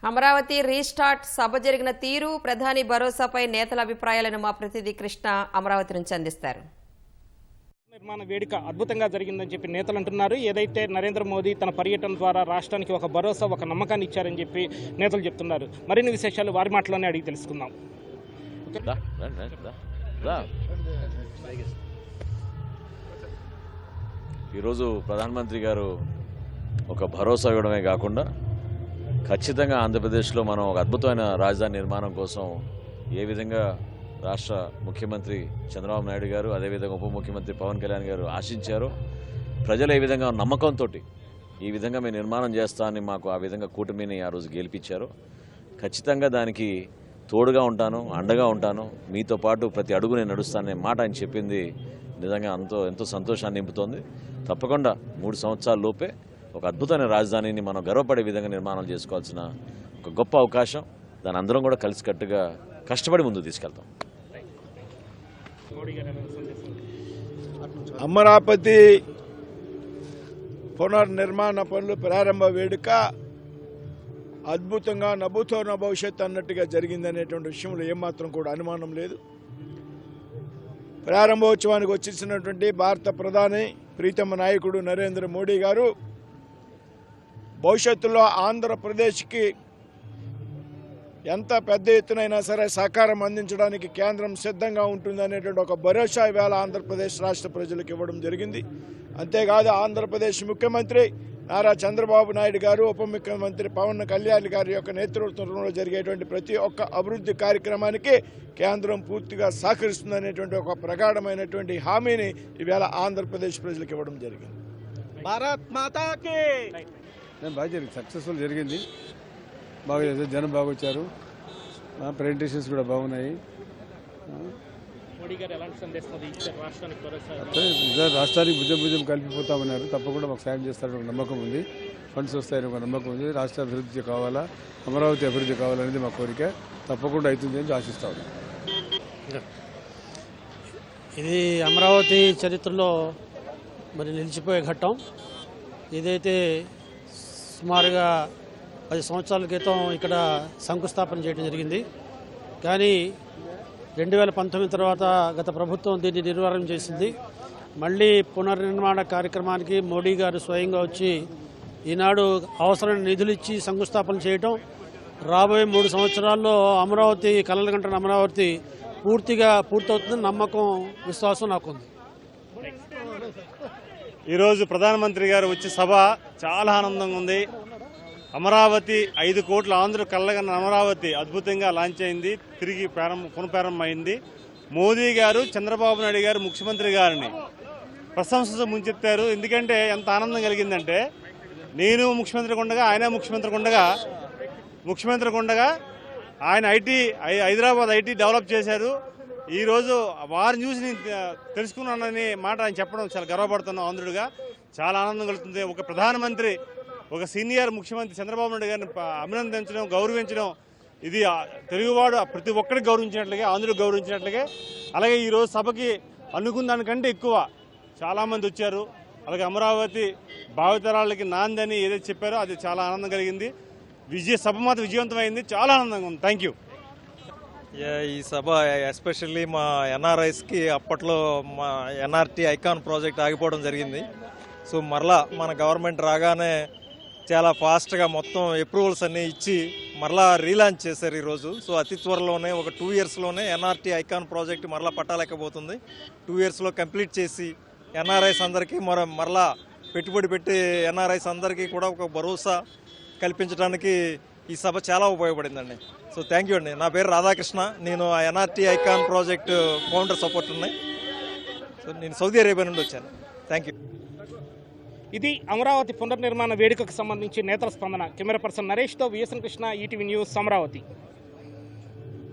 Amaravati restart సభ జరిగిన తీరు, ప్రధాని భరోసాపై నేతల అభిప్రాయాలను మా ప్రతినిధి కృష్ణ అమరావతి నుంచి అందిస్తారు. నిర్మాణ వేడుక అద్భుతంగా జరిగిందని చెప్పి నేతలు అంటున్నారు. ఏదైతే నరేంద్ర మోదీ తన పర్యటన ద్వారా రాష్ట్రానికి ఒక భరోసా, ఒక నమ్మకాన్ని ఇచ్చారని చెప్పి నేతలు చెప్తున్నారు. మరిన్ని విశేషాలు వారి మాటలోనే అడిగి తెలుసుకుందాం. ఈరోజు ప్రధానమంత్రి గారు ఒక భరోసా ఇవ్వడమే కాకుండా ఖచ్చితంగా ఆంధ్రప్రదేశ్లో మనం ఒక అద్భుతమైన రాజధాని నిర్మాణం కోసం ఏ విధంగా రాష్ట్ర ముఖ్యమంత్రి చంద్రబాబు నాయుడు గారు, అదేవిధంగా ఉప ముఖ్యమంత్రి పవన్ కళ్యాణ్ గారు ఆశించారో, ప్రజలు ఏ విధంగా నమ్మకంతో ఈ విధంగా మేము నిర్మాణం చేస్తామని మాకు ఆ విధంగా కూటమిని ఆ రోజు గెలిపించారు. ఖచ్చితంగా దానికి తోడుగా ఉంటాను, అండగా ఉంటాను, మీతో పాటు ప్రతి అడుగు నేను నడుస్తాననే మాట ఆయన చెప్పింది నిజంగా ఎంతో సంతోషాన్ని నింపుతోంది. తప్పకుండా 3 సంవత్సరాల లోపే ఒక అద్భుతమైన రాజధానిని మనం గర్వపడే విధంగా నిర్మాణం చేసుకోవాల్సిన ఒక గొప్ప అవకాశం. దాని అందరం కూడా కలిసికట్టుగా కష్టపడి ముందుకు తీసుకెళ్తాం. అమరావతి పునర్నిర్మాణ పనులు ప్రారంభ వేడుక అద్భుతంగా నభూతో భవిష్యత్ అన్నట్టుగా జరిగిందనేటువంటి విషయంలో ఏమాత్రం కూడా అనుమానం లేదు. ప్రారంభోత్సవానికి వచ్చేసినటువంటి భారత ప్రధాని ప్రీతమ నాయకుడు నరేంద్ర మోడీ గారు భవిష్యత్తులో ఆంధ్రప్రదేశ్కి ఎంత పెద్ద ఎత్తునైనా సరే సహకారం అందించడానికి కేంద్రం సిద్ధంగా ఉంటుందనేటువంటి ఒక భరోసా ఇవాళ ఆంధ్రప్రదేశ్ రాష్ట్ర ప్రజలకు ఇవ్వడం జరిగింది. అంతేకాదు ఆంధ్రప్రదేశ్ ముఖ్యమంత్రి నారా చంద్రబాబు నాయుడు గారు, ఉప ముఖ్యమంత్రి పవన్ కళ్యాణ్ గారి యొక్క నేతృత్వంలో జరిగేటువంటి ప్రతి ఒక్క అభివృద్ధి కార్యక్రమానికి కేంద్రం పూర్తిగా సహకరిస్తుందనేటువంటి ఒక ప్రగాఢమైనటువంటి హామీని ఇవాళ ఆంధ్రప్రదేశ్ ప్రజలకు ఇవ్వడం జరిగింది. భారత్ మాతాకి బాగా జరిగింది, సక్సెస్ఫుల్ జరిగింది, బాగా జనం బాగా వచ్చారు, ప్రెజెంటేషన్స్ కూడా బాగున్నాయి. రాష్ట్రానికి భుజం కలిపిపోతామన్నారు. తప్పకుండా మాకు సాయం చేస్తారని ఒక నమ్మకం ఉంది, ఫండ్స్ వస్తాయని ఒక నమ్మకం ఉంది. రాష్ట్ర అభివృద్ధి కావాలా, అమరావతి అభివృద్ధి కావాలనేది మా కోరిక. తప్పకుండా అవుతుంది అని ఆశిస్తా ఉన్నాం. ఇది అమరావతి చరిత్రలో మరి నిలిచిపోయే ఘట్టం. ఇదైతే సుమారుగా 10 సంవత్సరాల క్రితం ఇక్కడ శంకుస్థాపన చేయడం జరిగింది. కానీ 2019 తర్వాత గత ప్రభుత్వం దీన్ని నిర్వహణ చేసింది. మళ్ళీ పునర్నిర్మాణ కార్యక్రమానికి మోడీ గారు స్వయంగా వచ్చి ఈనాడు అవసరమైన నిధులు ఇచ్చి శంకుస్థాపన చేయటం, రాబోయే 3 సంవత్సరాల్లో అమరావతి కలలుగంటున్న అమరావతి పూర్తవుతుందని నమ్మకం, విశ్వాసం నాకుంది. ఈరోజు ప్రధానమంత్రి గారు వచ్చే సభ చాలా ఆనందంగా ఉంది. అమరావతి 5 కోట్ల ఆంధ్ర కళ్ళగన్న అమరావతి అద్భుతంగా లాంచ్ అయింది, తిరిగి పునఃప్రారంభం అయింది. మోదీ గారు చంద్రబాబు నాయుడు గారు ముఖ్యమంత్రి గారిని ప్రశంసతో ముంచెత్తారు. ఎందుకంటే ఎంత ఆనందం కలిగిందంటే, నేను ముఖ్యమంత్రికి ఉండగా ఆయన ముఖ్యమంత్రికి ఉండగా ఆయన హైదరాబాద్ ఐటీ డెవలప్ చేశారు. ఈరోజు వారిని చూసి నేను తెలుసుకున్నానని మాట ఆయన చెప్పడం చాలా గర్వపడుతున్నాను. ఆంధ్రుడిగా చాలా ఆనందం కలుగుతుంది. ఒక ప్రధానమంత్రి, ఒక సీనియర్ ముఖ్యమంత్రి చంద్రబాబు నాయుడు గారిని అభినందించడం, గౌరవించడం, ఇది తెలుగువాడు ప్రతి ఒక్కరికి గౌరవించినట్లుగా, ఆంధ్రుడికి గౌరవించినట్లుగా. అలాగే ఈరోజు సభకి అనుకున్న దానికంటే ఎక్కువ చాలామంది వచ్చారు. అలాగే అమరావతి భావితరాలకి నాందని ఏదైతే చెప్పారో అది చాలా ఆనందం కలిగింది. సభ మాత్రం విజయవంతమైంది, చాలా ఆనందంగా ఉంది. Thank you. ఈ సభ ఎస్పెషల్లీ మా ఎన్ఆర్ఐస్కి అప్పట్లో మా ఎన్ఆర్టీ ఐకాన్ ప్రాజెక్ట్ ఆగిపోవడం జరిగింది. సో మరలా మన గవర్నమెంట్ రాగానే చాలా ఫాస్ట్గా మొత్తం అప్రూవల్స్ అన్నీ ఇచ్చి మరలా రీలాంచ్ చేశారు ఈరోజు. సో అతి త్వరలోనే ఒక 2 ఇయర్స్లోనే ఎన్ఆర్టీ ఐకాన్ ప్రాజెక్ట్ మరలా పట్టాలేకపోతుంది. 2 ఇయర్స్లో కంప్లీట్ చేసి ఎన్ఆర్ఐస్ అందరికీ మరలా పెట్టుబడి పెట్టి ఎన్ఆర్ఐస్ అందరికీ కూడా ఒక భరోసా కల్పించడానికి ఈ సభ చాలా ఉపయోగపడిందండి. సో థ్యాంక్ యూ అండి. నా పేరు రాధాకృష్ణ, నేను ఆ NRT icon project founder support ఉన్నాయి. సో నేను సౌదీ అరేబియా నుండి వచ్చాను. Thank you. ఇది అమరావతి పునర్నిర్మాణ వేడుకకు సంబంధించి నేతల స్పందన. కెమెరా పర్సన్ నరేష్తో VSN Krishna, ETV news, Amaravati.